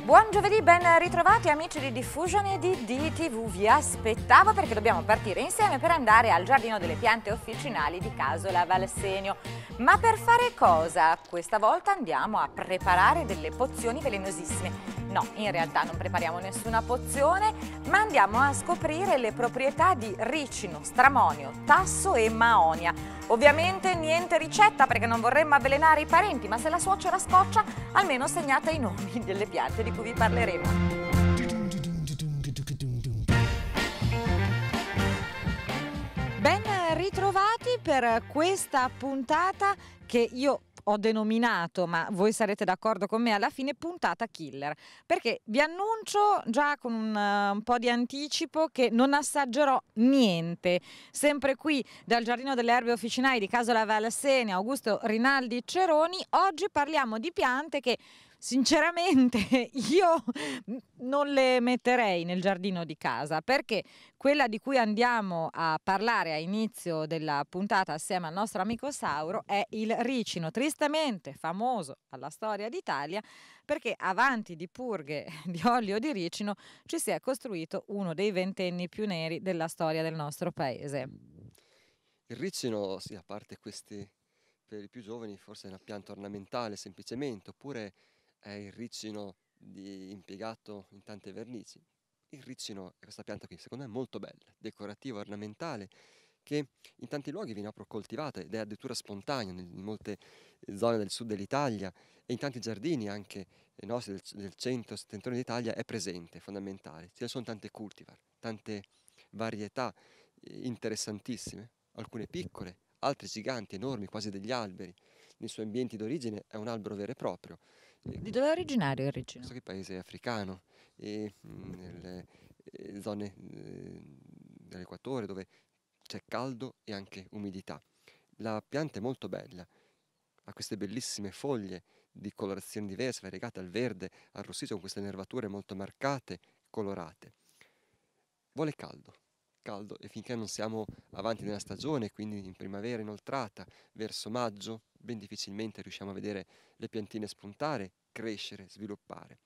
Buon giovedì, ben ritrovati amici di Diffusion e di DTV. Vi aspettavo perché dobbiamo partire insieme per andare al Giardino delle Piante Officinali di Casola Valsenio. Ma per fare cosa? Questa volta andiamo a preparare delle pozioni velenosissime. No, in realtà non prepariamo nessuna pozione, ma andiamo a scoprire le proprietà di ricino, stramonio, tasso e maonia. Ovviamente niente ricetta perché non vorremmo avvelenare i parenti, ma se la suocera scoccia, almeno segnate i nomi delle piante di cui vi parleremo. Ben ritrovati per questa puntata che io ho denominato, ma voi sarete d'accordo con me alla fine, puntata killer, perché vi annuncio già con un po' di anticipo che non assaggerò niente. Sempre qui dal Giardino delle Erbe Officinali di Casola Valsenio, Augusto Rinaldi Ceroni, oggi parliamo di piante che sinceramente io non le metterei nel giardino di casa, perché quella di cui andiamo a parlare a inizio della puntata assieme al nostro amico Sauro è il ricino, tristemente famoso alla storia d'Italia, perché avanti di purghe di olio di ricino ci si è costruito uno dei ventenni più neri della storia del nostro paese. Il ricino, sì, a parte questi per i più giovani, forse è una pianta ornamentale semplicemente, oppure è il ricino impiegato in tante vernici. Il ricino è questa pianta qui, secondo me, molto bella, decorativa, ornamentale, che in tanti luoghi viene proprio coltivata ed è addirittura spontanea in molte zone del sud dell'Italia e in tanti giardini anche nostri del centro-settentrione d'Italia è presente, è fondamentale. Ce ne sono tante cultivar, tante varietà interessantissime, alcune piccole, altre giganti, enormi, quasi degli alberi. Nei suoi ambienti d'origine è un albero vero e proprio. Di dove è originario il ricino? Questo che paese è africano e nelle zone dell'equatore dove c'è caldo e anche umidità. La pianta è molto bella, ha queste bellissime foglie di colorazioni diverse, variegate al verde, al rossiccio, con queste nervature molto marcate, colorate. Vuole caldo, e finché non siamo avanti nella stagione, quindi in primavera inoltrata, verso maggio, ben difficilmente riusciamo a vedere le piantine spuntare, crescere, sviluppare.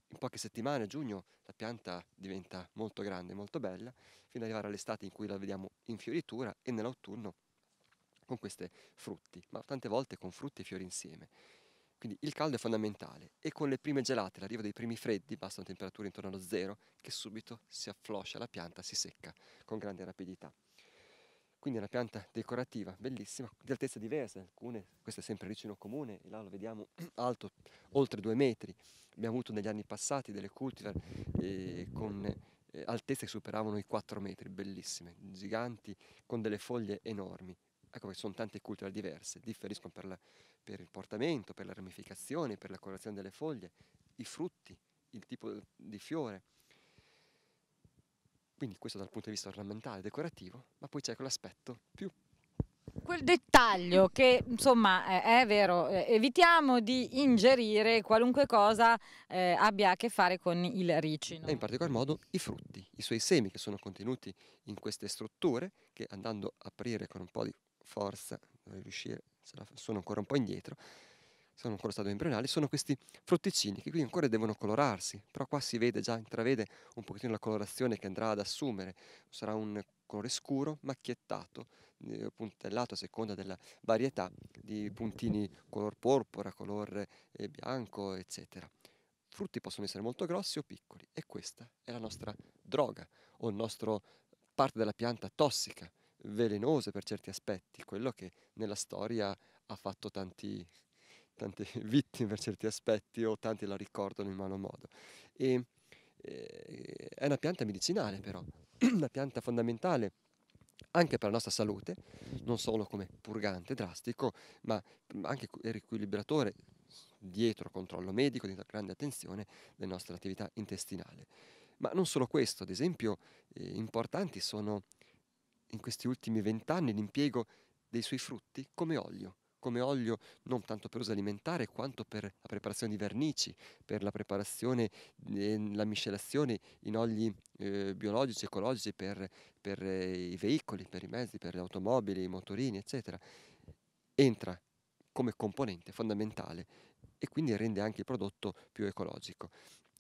In poche settimane, a giugno, la pianta diventa molto grande, molto bella, fino ad arrivare all'estate in cui la vediamo in fioritura e nell'autunno con questi frutti, ma tante volte con frutti e fiori insieme. Quindi il caldo è fondamentale e con le prime gelate, l'arrivo dei primi freddi, bastano temperature intorno allo zero, che subito si affloscia la pianta, si secca con grande rapidità. Quindi è una pianta decorativa, bellissima, di altezze diverse, alcune, questo è sempre ricino comune, e là lo vediamo alto oltre 2 metri. Abbiamo avuto negli anni passati delle cultivar con altezze che superavano i 4 metri, bellissime, giganti, con delle foglie enormi. Ecco che sono tante cultivar diverse, differiscono per il portamento, per la ramificazione, per la colorazione delle foglie, i frutti, il tipo di fiore. Quindi questo dal punto di vista ornamentale, decorativo, ma poi c'è quell'aspetto più Quel dettaglio che insomma è vero, evitiamo di ingerire qualunque cosa abbia a che fare con il ricino. e in particolar modo i frutti, i suoi semi che sono contenuti in queste strutture che andando a aprire con un po' di forza, dovrei riuscire, sono ancora un po' indietro, sono ancora stato embrionali, sono questi frutticini che qui ancora devono colorarsi, però qua si vede già, intravede un pochettino la colorazione che andrà ad assumere, sarà un colore scuro, macchiettato, puntellato a seconda della varietà di puntini color porpora, color bianco, eccetera. Frutti possono essere molto grossi o piccoli e questa è la nostra droga o il nostro parte della pianta tossica, velenosa per certi aspetti, quello che nella storia ha fatto tante vittime per certi aspetti o tanti la ricordano in malo modo. E, è una pianta medicinale però, una pianta fondamentale anche per la nostra salute, non solo come purgante drastico, ma anche riequilibratore dietro controllo medico, di grande attenzione della nostra attività intestinale. Ma non solo questo, ad esempio, importanti sono in questi ultimi 20 anni l'impiego dei suoi frutti come olio non tanto per uso alimentare quanto per la preparazione di vernici, per la preparazione e la miscelazione in oli biologici, ecologici per i veicoli, per i mezzi, per le automobili, i motorini, eccetera. Entra come componente fondamentale e quindi rende anche il prodotto più ecologico.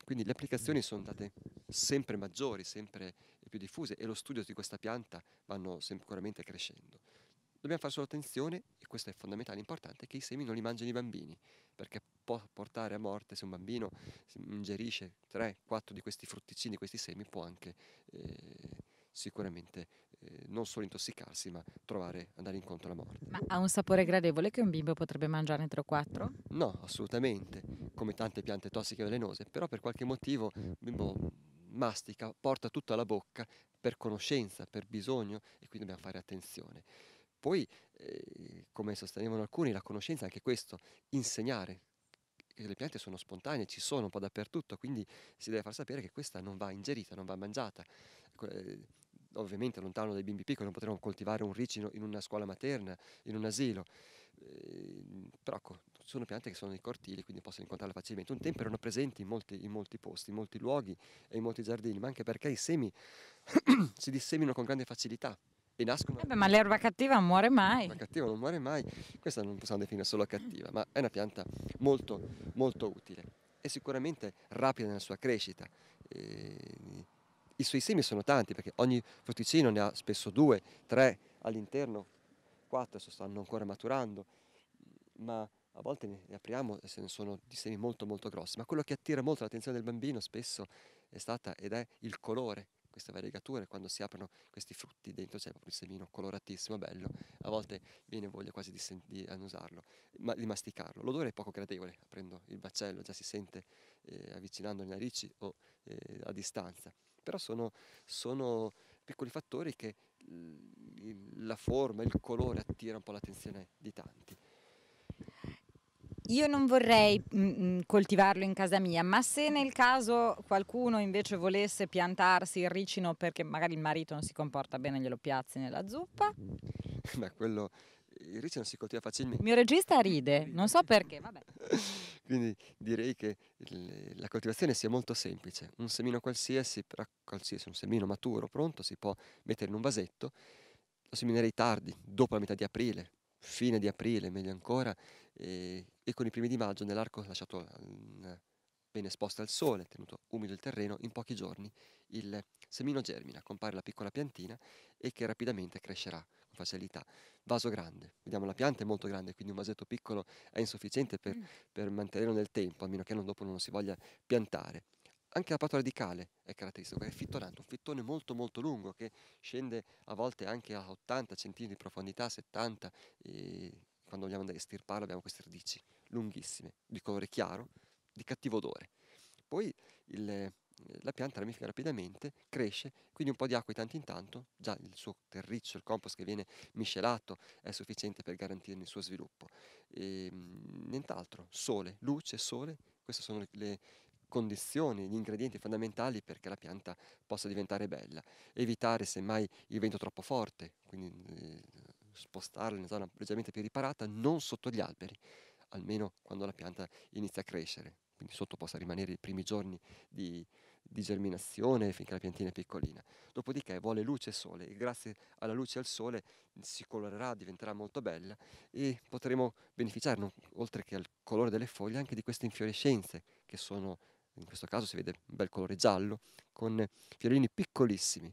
Quindi le applicazioni sono state sempre maggiori, sempre più diffuse e lo studio di questa pianta vanno sicuramente crescendo. Dobbiamo fare solo attenzione, e questo è fondamentale, importante, che i semi non li mangino i bambini, perché può portare a morte, se un bambino ingerisce 3-4 di questi frutticini, di questi semi, può anche sicuramente non solo intossicarsi, ma andare incontro alla morte. Ma ha un sapore gradevole che un bimbo potrebbe mangiare 3 o 4? No, assolutamente, come tante piante tossiche e velenose, però per qualche motivo il bimbo mastica, porta tutto alla bocca per conoscenza, per bisogno, e quindi dobbiamo fare attenzione. Poi, come sostenevano alcuni, la conoscenza è anche questo, insegnare che le piante sono spontanee, ci sono un po' dappertutto, quindi si deve far sapere che questa non va ingerita, non va mangiata. Ovviamente lontano dai bimbi piccoli non potremo coltivare un ricino in una scuola materna, in un asilo, però sono piante che sono nei cortili, quindi possono incontrarle facilmente. Un tempo erano presenti in molti posti, in molti luoghi e in molti giardini, ma anche perché i semi si disseminano con grande facilità e nascono. Ma l'erba cattiva non muore mai. La cattiva non muore mai, questa non possiamo definire solo cattiva, ma è una pianta molto, molto utile e sicuramente rapida nella sua crescita. I suoi semi sono tanti perché ogni frutticino ne ha spesso 2, 3 all'interno, 4 stanno ancora maturando, ma a volte ne apriamo e se ne sono di semi molto molto grossi. Ma quello che attira molto l'attenzione del bambino spesso è stata ed è il colore. Queste variegature, quando si aprono questi frutti, dentro c'è proprio il semino coloratissimo, bello, a volte viene voglia quasi di annusarlo, di masticarlo. L'odore è poco gradevole, aprendo il baccello, già si sente avvicinando le narici o a distanza, però sono piccoli fattori che la forma, il colore attira un po' l'attenzione di tanti. Io non vorrei coltivarlo in casa mia, ma se nel caso qualcuno invece volesse piantarsi il ricino perché magari il marito non si comporta bene, glielo piazzi nella zuppa. Beh, il ricino si coltiva Il facilmente. mio regista ride, non so perché, vabbè. Quindi direi che la coltivazione sia molto semplice. Un semino qualsiasi, un semino maturo, pronto, si può mettere in un vasetto. Lo seminerei tardi, dopo la metà di aprile, fine di aprile, meglio ancora, e con i primi di maggio, nell'arco lasciato ben esposto al sole, tenuto umido il terreno, in pochi giorni il semino germina, compare la piccola piantina e che rapidamente crescerà con facilità. Vaso grande, vediamo la pianta è molto grande, quindi un vasetto piccolo è insufficiente per mantenerlo nel tempo, a meno che dopo non lo si voglia piantare. Anche l'apparato radicale è caratteristico, è fittonante, un fittone molto molto lungo che scende a volte anche a 80 cm di profondità, 70, e quando vogliamo andare a estirparlo abbiamo queste radici lunghissime, di colore chiaro, di cattivo odore. Poi la pianta ramifica rapidamente, cresce, quindi un po' di acqua di tanto in tanto, già il suo terriccio, il compost che viene miscelato è sufficiente per garantirne il suo sviluppo. Nient'altro, sole, luce, sole, queste sono le condizioni, gli ingredienti fondamentali perché la pianta possa diventare bella. Evitare semmai il vento troppo forte, quindi spostarla in una zona leggermente più riparata, non sotto gli alberi, almeno quando la pianta inizia a crescere, quindi sotto possa rimanere i primi giorni di germinazione finché la piantina è piccolina. Dopodiché vuole luce e sole e grazie alla luce e al sole si colorerà, diventerà molto bella e potremo beneficiare, oltre che al colore delle foglie, anche di queste infiorescenze che sono, in questo caso si vede un bel colore giallo, con fiorini piccolissimi.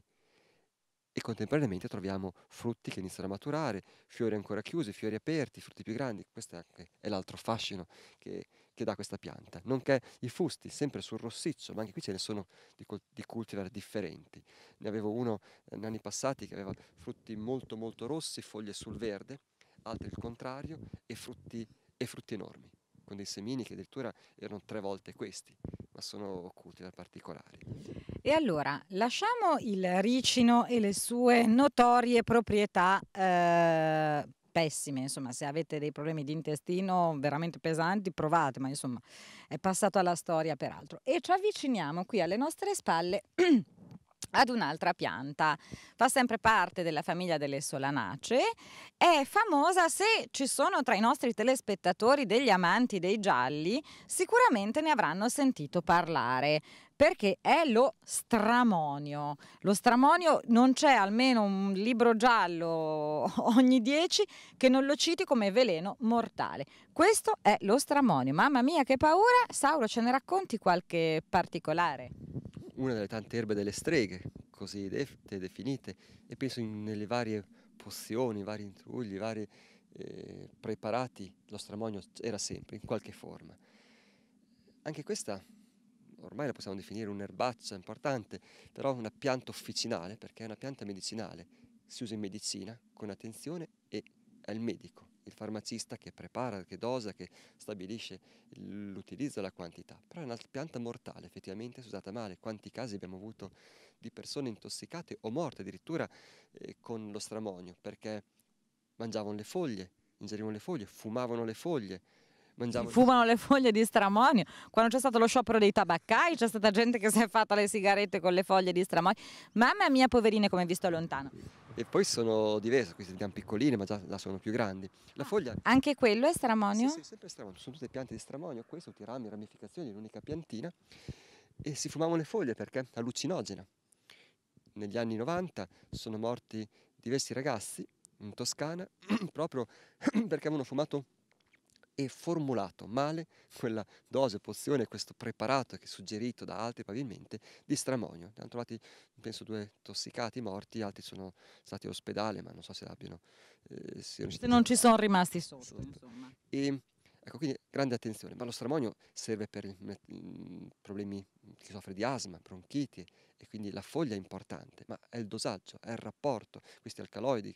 E contemporaneamente troviamo frutti che iniziano a maturare, fiori ancora chiusi, fiori aperti, frutti più grandi. Questo è l'altro fascino che dà questa pianta. Nonché i fusti, sempre sul rossiccio, ma anche qui ce ne sono di cultivar differenti. Ne avevo uno negli anni passati che aveva frutti molto molto rossi, foglie sul verde, altri il contrario, e frutti enormi, con dei semini che addirittura erano 3 volte questi, ma sono cultivar particolari. E allora, lasciamo il ricino e le sue notorie proprietà pessime, insomma, se avete dei problemi di intestino veramente pesanti, provate, ma insomma, è passato alla storia peraltro. E ci avviciniamo qui alle nostre spalle ad un'altra pianta. Fa sempre parte della famiglia delle solanacee, è famosa. Se ci sono tra i nostri telespettatori degli amanti dei gialli, sicuramente ne avranno sentito parlare, perché è lo stramonio. Lo stramonio, non c'è almeno un libro giallo ogni 10 che non lo citi come veleno mortale. Questo è lo stramonio. Mamma mia, che paura! Sauro, ce ne racconti qualche particolare? Una delle tante erbe delle streghe, così definite, e penso nelle varie pozioni, vari intrugli, vari preparati, lo stramonio era sempre, in qualche forma. Anche questa ormai la possiamo definire un'erbaccia importante, però una pianta officinale, perché è una pianta medicinale, si usa in medicina con attenzione e è il medico, il farmacista che prepara, che dosa, che stabilisce l'utilizzo e la quantità. Però è una pianta mortale, effettivamente, se usata male. Quanti casi abbiamo avuto di persone intossicate o morte addirittura con lo stramonio, perché mangiavano le foglie, ingerivano le foglie, fumavano le foglie, Si mangiavano... fumano le foglie di stramonio. Quando c'è stato lo sciopero dei tabaccai, c'è stata gente che si è fatta le sigarette con le foglie di stramonio. Mamma mia, poverine, come visto lontano. E poi sono diverse, queste vediamo piccoline, ma già là sono più grandi. La foglia, Anche quello è sì, stramonio? sì, sempre stramonio, sono tutte piante di stramonio, questo, tutti i rami, ramificazioni, l'unica piantina. E si fumavano le foglie perché è allucinogena. Negli anni 90 sono morti diversi ragazzi in Toscana proprio perché avevano fumato e formulato male quella dose, pozione, questo preparato che è suggerito da altri probabilmente di stramonio. Ne hanno trovati, penso, 2 tossicati morti, altri sono stati all'ospedale, ma non so se abbiano siano Se riusciti a non ci salvarli. sono rimasti sotto, Sotto. insomma. E ecco, quindi grande attenzione, ma lo stramonio serve per problemi, chi soffre di asma, bronchiti, e quindi la foglia è importante, ma è il dosaggio, è il rapporto, questi alcaloidi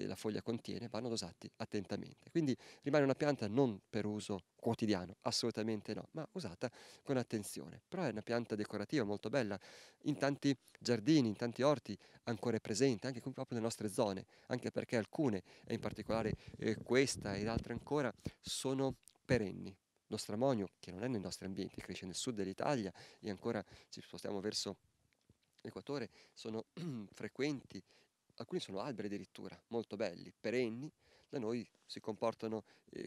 la foglia contiene vanno dosati attentamente. Quindi rimane una pianta non per uso quotidiano, assolutamente no, ma usata con attenzione. Però è una pianta decorativa molto bella, in tanti giardini, in tanti orti ancora è presente, anche qui proprio nelle nostre zone, anche perché alcune, e in particolare questa ed altre ancora, sono perenni. Lo stramonio, che non è nei nostri ambienti, cresce nel sud dell'Italia e ancora ci spostiamo verso l'equatore, sono frequenti, alcuni sono alberi addirittura, molto belli, perenni, da noi si comportano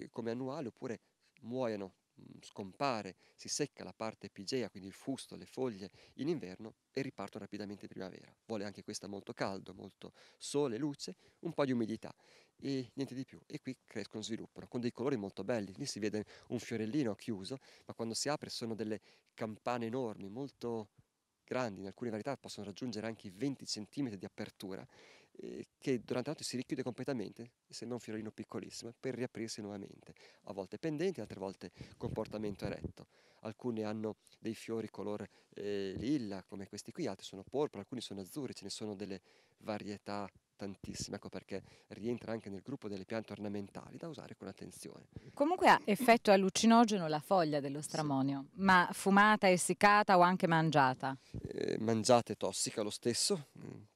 come annuali oppure muoiono, scompare, si secca la parte epigea, quindi il fusto, le foglie in inverno e ripartono rapidamente in primavera. Vuole anche questa molto caldo, molto sole, luce, un po' di umidità e niente di più. E qui crescono, sviluppano con dei colori molto belli. Lì si vede un fiorellino chiuso, ma quando si apre sono delle campane enormi, molto grandi, in alcune varietà possono raggiungere anche i 20 cm di apertura, che durante la notte si richiude completamente e sembra un fiorellino piccolissimo per riaprirsi nuovamente, a volte pendenti, altre volte con portamento eretto. Alcune hanno dei fiori color lilla, come questi qui, altri sono porpora, alcuni sono azzurri, ce ne sono delle varietà tantissime, ecco perché rientra anche nel gruppo delle piante ornamentali da usare con attenzione. Comunque ha effetto allucinogeno la foglia dello Sì. stramonio, ma fumata, essiccata o anche mangiata? Mangiate tossica lo stesso,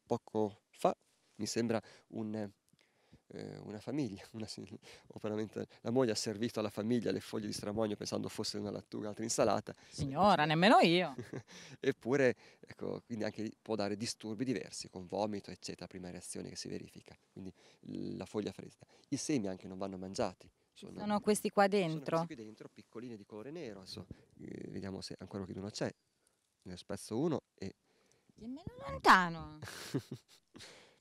poco fa mi sembra una famiglia, o veramente la moglie ha servito alla famiglia le foglie di stramonio pensando fosse una lattuga, altra insalata, Signora, nemmeno io. eppure ecco, quindi anche lì può dare disturbi diversi, con vomito, eccetera, prima reazione che si verifica, quindi la foglia fresca. I semi anche non vanno mangiati, Sono questi qua sono questi dentro. qui dentro, piccoline di colore nero, adesso vediamo se ancora qualcuno c'è, ne spezzo uno e... Dimmelo lontano.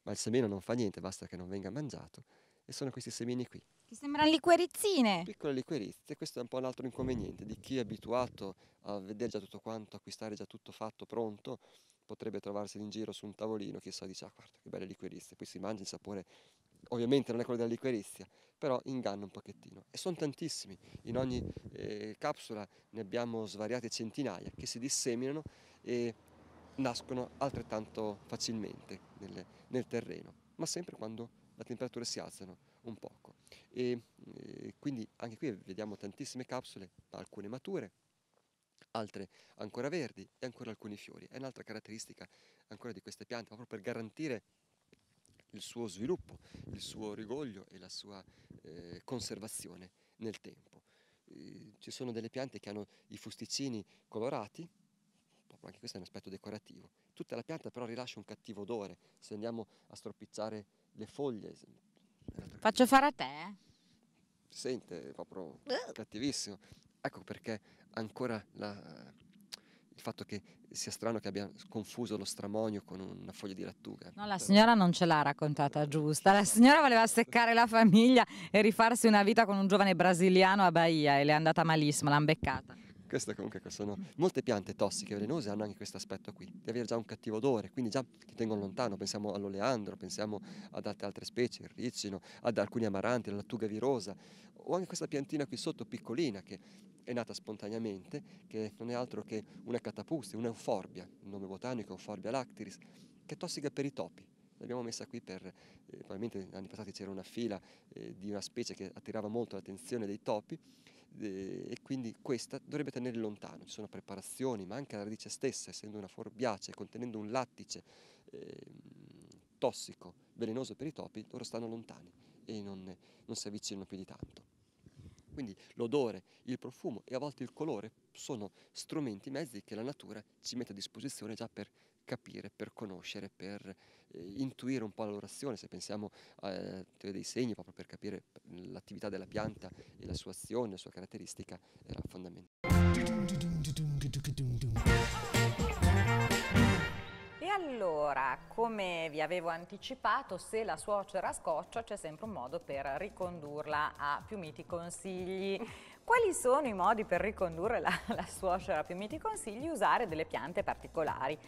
Ma il semino non fa niente, basta che non venga mangiato. E sono questi semini qui, Che sembrano liquorizzine. piccole liquorizie. Questo è un po' un altro inconveniente di chi è abituato a vedere già tutto quanto, acquistare già tutto fatto, pronto, potrebbe trovarsi in giro su un tavolino, chissà, dice, ah, guarda che belle liquorizie, poi si mangia il sapore, ovviamente non è quello della liquirizia, però inganna un pochettino. E sono tantissimi, in ogni capsula ne abbiamo svariate centinaia che si disseminano e nascono altrettanto facilmente nel terreno, ma sempre quando le temperature si alzano un poco. Quindi anche qui vediamo tantissime capsule, alcune mature, altre ancora verdi e ancora alcuni fiori. È un'altra caratteristica ancora di queste piante, proprio per garantire il suo sviluppo, il suo rigoglio e la sua conservazione nel tempo. Ci sono delle piante che hanno i fusticini colorati, anche questo è un aspetto decorativo. Tutta la pianta però rilascia un cattivo odore, se andiamo a stropicciare le foglie Faccio fare a te? si sente proprio cattivissimo. Ecco perché ancora il fatto che sia strano che abbia confuso lo stramonio con una foglia di lattuga. No, la signora non ce l'ha raccontata giusta. La signora voleva seccare la famiglia e rifarsi una vita con un giovane brasiliano a Bahia e le è andata malissimo, l'han beccata. Questo comunque sono molte piante tossiche velenose hanno anche questo aspetto qui, di avere già un cattivo odore, quindi già ti tengono lontano. Pensiamo all'oleandro, pensiamo ad altre specie, il ricino, ad alcuni amaranti, la lattuga virosa, o anche questa piantina qui sotto piccolina che è nata spontaneamente, che non è altro che una catapuste, una euforbia, il nome botanico Euphorbia lactiris, che è tossica per i topi. L'abbiamo messa qui per, probabilmente negli anni passati c'era una fila di una specie che attirava molto l'attenzione dei topi, e quindi questa dovrebbe tenere lontano. Ci sono preparazioni, ma anche la radice stessa, essendo una forbiace, contenendo un lattice tossico, velenoso per i topi, loro stanno lontani e non si avvicinano più di tanto. Quindi l'odore, il profumo e a volte il colore sono strumenti, mezzi che la natura ci mette a disposizione già per capire, per conoscere, per intuire un po' la loro azione. Se pensiamo a teoria dei segni, proprio per capire l'attività della pianta e la sua azione, la sua caratteristica, era fondamentale. E allora, come vi avevo anticipato, se la suocera scoccia c'è sempre un modo per ricondurla a più miti consigli. Quali sono i modi per ricondurre la suocera a più miti consigli? Usare delle piante particolari.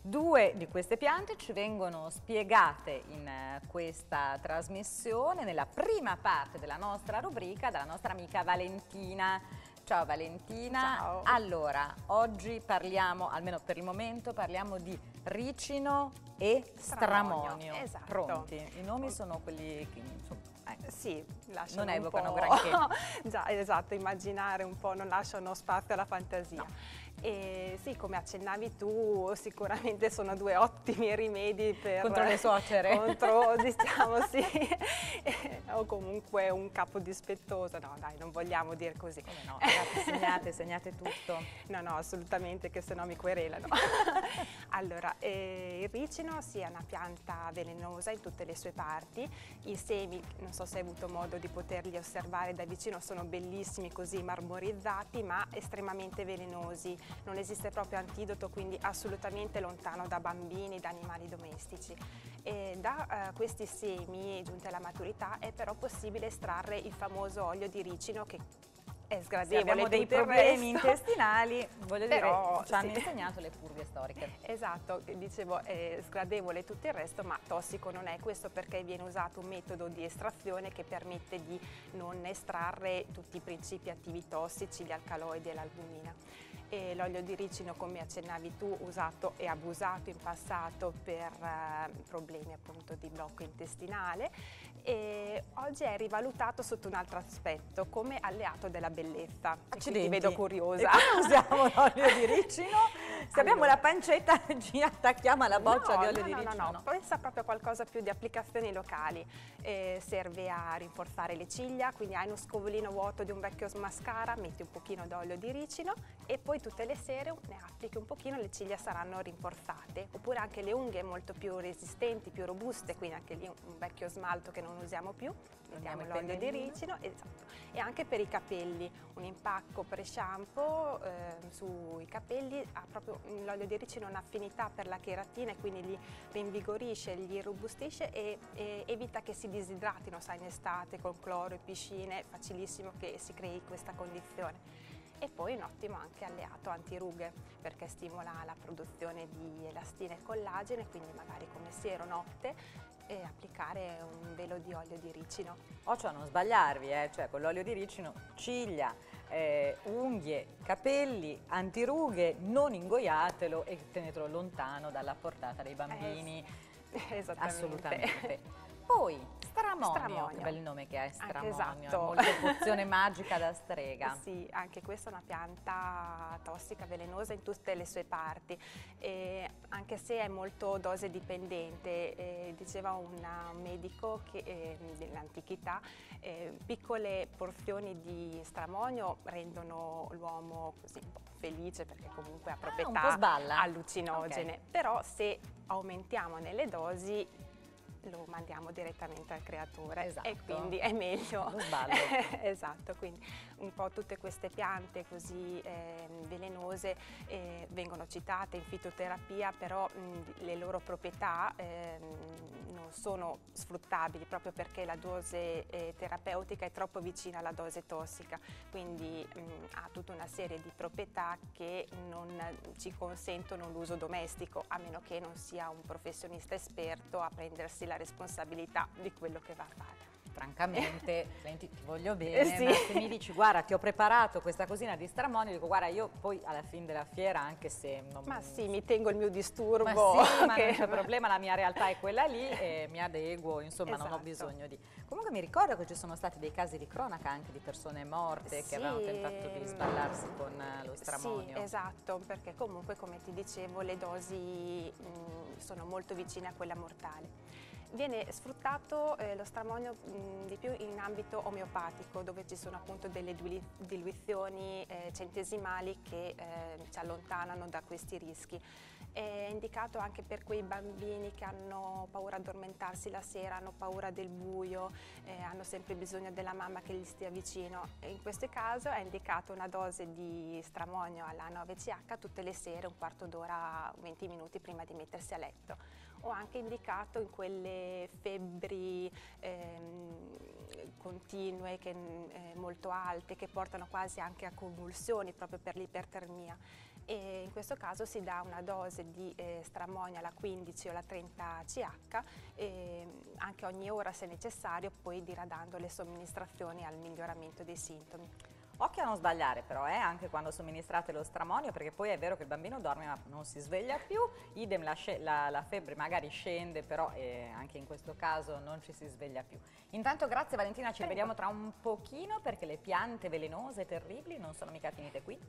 2 di queste piante ci vengono spiegate in questa trasmissione, nella prima parte della nostra rubrica, dalla nostra amica Valentina. Ciao Valentina. Ciao. Allora, oggi parliamo, almeno per il momento, parliamo di ricino e stramonio. Esatto. Pronti? I nomi sono quelli che insomma, sì, lasciano non un evocano po'... granché. Già, esatto, immaginare un po', non lasciano spazio alla fantasia. No. E sì, come accennavi tu, sicuramente sono 2 ottimi rimedi per... Contro le suocere. Contro, diciamo, sì. O comunque un capo dispettoso. No, dai, non vogliamo dire così. Come no, ragazzi, segnate tutto. No, assolutamente, che sennò mi querelano. Allora, il ricino sì, è una pianta velenosa in tutte le sue parti. I semi, non so se hai avuto modo di poterli osservare da vicino, sono bellissimi così marmorizzati, ma estremamente velenosi. Non esiste proprio antidoto, quindi assolutamente lontano da bambini, da animali domestici. E da questi semi, giunti alla maturità, è però possibile estrarre il famoso olio di ricino che è sgradevole. Sì, abbiamo dei tutto il problemi resto. intestinali, voglio Però, dire, ci hanno sì. insegnato le purghe storiche. Esatto, dicevo è sgradevole tutto il resto, ma tossico non è. Questo perché viene usato un metodo di estrazione che permette di non estrarre tutti i principi attivi tossici, gli alcaloidi e l'albumina. E l'olio di ricino, come accennavi tu, usato e abusato in passato per problemi appunto di blocco intestinale, e oggi è rivalutato sotto un altro aspetto come alleato della bellezza. Accidenti. Ti vedo curiosa. E come usiamo l'olio di ricino? Se abbiamo la pancetta ci attacchiamo alla boccia di olio di ricino. No, pensa proprio a qualcosa più di applicazioni locali. Serve a rinforzare le ciglia, quindi hai uno scovolino vuoto di un vecchio mascara, metti un pochino d'olio di ricino e poi tutte le sere ne applichi un pochino, le ciglia saranno rinforzate. Oppure anche le unghie molto più resistenti, più robuste, quindi anche lì un vecchio smalto che non usiamo più, mettiamo l'olio di ricino, esatto. E anche per i capelli, un impacco pre-shampoo sui capelli, ha proprio l'olio di ricino un'affinità per la cheratina e quindi li rinvigorisce, li robustisce e evita che si disidratino, sai, in estate con cloro e piscine, è facilissimo che si crei questa condizione. E poi un ottimo anche alleato antirughe perché stimola la produzione di elastina e collagene, quindi magari come siero notte applicare un velo di olio di ricino. Occhio a non sbagliarvi, cioè con l'olio di ricino, ciglia, unghie, capelli, antirughe, non ingoiatelo e tenetelo lontano dalla portata dei bambini. Esattamente. Assolutamente. Poi, stramonio, Stramonio. che bel nome che è stramonio, esatto. è molto pozione magica da strega. Sì, anche questa è una pianta tossica, velenosa in tutte le sue parti, anche se è molto dose dipendente. Diceva un medico che nell'antichità piccole porzioni di stramonio rendono l'uomo così un po' felice, perché comunque ha un po' proprietà sballa. allucinogene, però se aumentiamo nelle dosi lo mandiamo direttamente al creatore, Esatto. e quindi è meglio. Lo sballo. Esatto, quindi un po' tutte queste piante così velenose vengono citate in fitoterapia, però le loro proprietà non sono sfruttabili, proprio perché la dose terapeutica è troppo vicina alla dose tossica, quindi ha tutta una serie di proprietà che non ci consentono l'uso domestico, a meno che non sia un professionista esperto a prendersi la responsabilità di quello che va a fare. Francamente, senti, ti voglio bene, Sì. ma se mi dici guarda ti ho preparato questa cosina di stramonio, dico guarda io poi alla fine della fiera, anche se non Ma sì, mi tengo il mio disturbo. ma sì, ma che- non c'è problema, la mia realtà è quella lì e mi adeguo, insomma non ho Esatto. bisogno di... Comunque mi ricordo che ci sono stati dei casi di cronaca anche di persone morte che avevano tentato di sballarsi con lo stramonio. Sì, esatto, perché comunque come ti dicevo le dosi sono molto vicine a quella mortale. Viene sfruttato lo stramonio di più in ambito omeopatico, dove ci sono appunto delle diluizioni centesimali che ci allontanano da questi rischi. È indicato anche per quei bambini che hanno paura di addormentarsi la sera, hanno paura del buio, hanno sempre bisogno della mamma che gli stia vicino. E in questo caso è indicato una dose di stramonio alla 9CH tutte le sere, un quarto d'ora, 20 minuti prima di mettersi a letto. O anche indicato in quelle febbri continue, molto alte, che portano quasi anche a convulsioni proprio per l'ipertermia. E in questo caso si dà una dose di stramonio alla 15 o alla 30 CH, anche ogni ora se necessario, poi diradando le somministrazioni al miglioramento dei sintomi. Occhio a non sbagliare però, anche quando somministrate lo stramonio, perché poi è vero che il bambino dorme ma non si sveglia più, idem la febbre magari scende, però anche in questo caso non ci si sveglia più. Intanto grazie Valentina, ci vediamo tra un pochino perché le piante velenose terribili non sono mica finite qui.